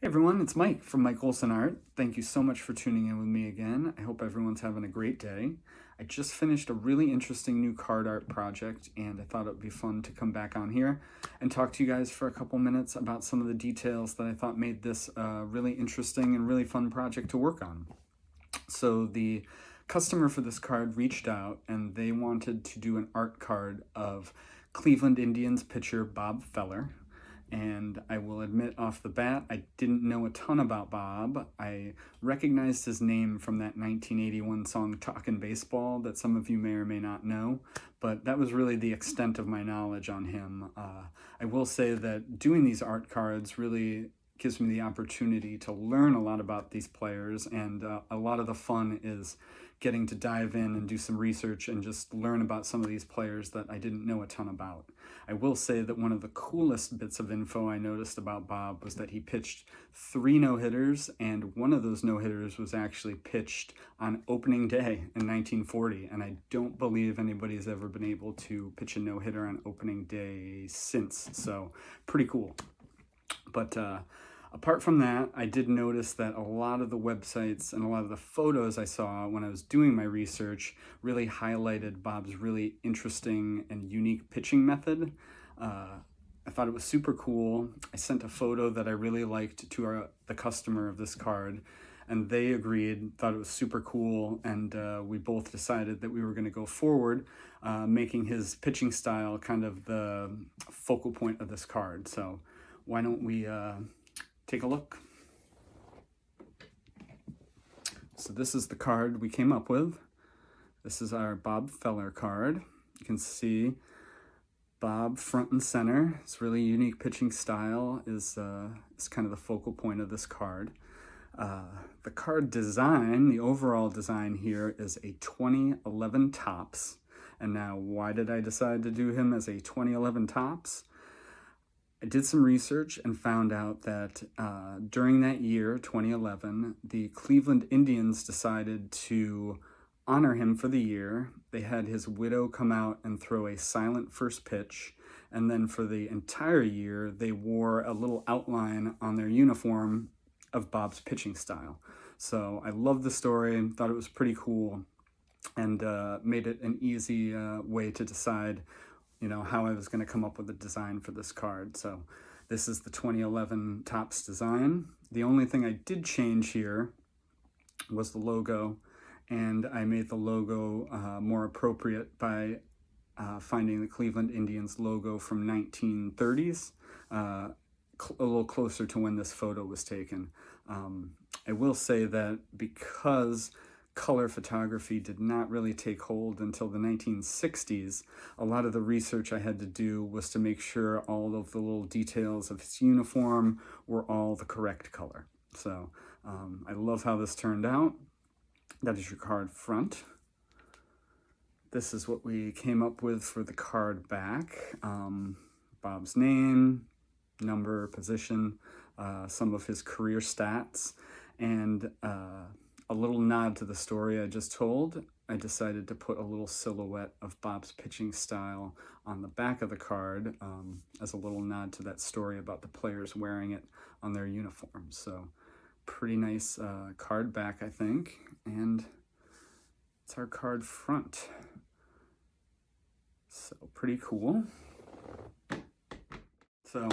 Hey everyone, it's Mike from Mike Olson Art. Thank you so much for tuning in with me again. I hope everyone's having a great day. I just finished a really interesting new card art project and I thought it would be fun to come back on here and talk to you guys for a couple minutes about some of the details that I thought made this a really interesting and really fun project to work on. So the customer for this card reached out and they wanted to do an art card of Cleveland Indians pitcher Bob Feller. And I will admit off the bat, I didn't know a ton about Bob. I recognized his name from that 1981 song Talkin' Baseball that some of you may or may not know, but that was really the extent of my knowledge on him. I will say that doing these art cards really gives me the opportunity to learn a lot about these players, and a lot of the fun is getting to dive in and do some research and just learn about some of these players that I didn't know a ton about. I will say that one of the coolest bits of info I noticed about Bob was that he pitched 3 no-hitters, and one of those no-hitters was actually pitched on opening day in 1940, and I don't believe anybody's ever been able to pitch a no-hitter on opening day since, so pretty cool. But apart from that, I did notice that a lot of the websites and a lot of the photos I saw when I was doing my research really highlighted Bob's really interesting and unique pitching method. I thought it was super cool. I sent a photo that I really liked to the customer of this card, and they agreed, thought it was super cool, and we both decided that we were going to go forward, making his pitching style kind of the focal point of this card. So why don't we take a look. So this is the card we came up with. This is our Bob Feller card. You can see Bob front and center. His really unique pitching style is kind of the focal point of this card. The card design, the overall design here is a 2011 Topps. And now, why did I decide to do him as a 2011 Topps? I did some research and found out that during that year, 2011, the Cleveland Indians decided to honor him for the year. They had his widow come out and throw a silent first pitch, and then for the entire year, they wore a little outline on their uniform of Bob's pitching style. So I loved the story and thought it was pretty cool, and made it an easy way to decide how I was going to come up with a design for this card. So this is the 2011 Topps design. The only thing I did change here was the logo, and I made the logo more appropriate by finding the Cleveland Indians logo from 1930s, a little closer to when this photo was taken. I will say that because color photography did not really take hold until the 1960s. A lot of the research I had to do was to make sure all of the little details of his uniform were all the correct color. So I love how this turned out. That is your card front. This is what we came up with for the card back. Bob's name, number, position, some of his career stats, and a little nod to the story I just told. I decided to put a little silhouette of Bob's pitching style on the back of the card as a little nod to that story about the players wearing it on their uniforms. So pretty nice card back, I think. And it's our card front. So pretty cool. So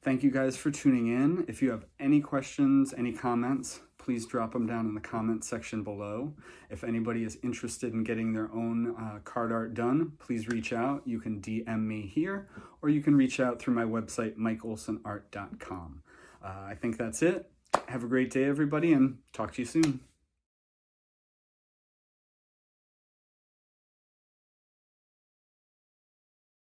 thank you guys for tuning in. If you have any questions, any comments, please drop them down in the comment section below. If anybody is interested in getting their own card art done, please reach out. You can DM me here, or you can reach out through my website, mikeolsonart.com. I think that's it. Have a great day, everybody, and talk to you soon.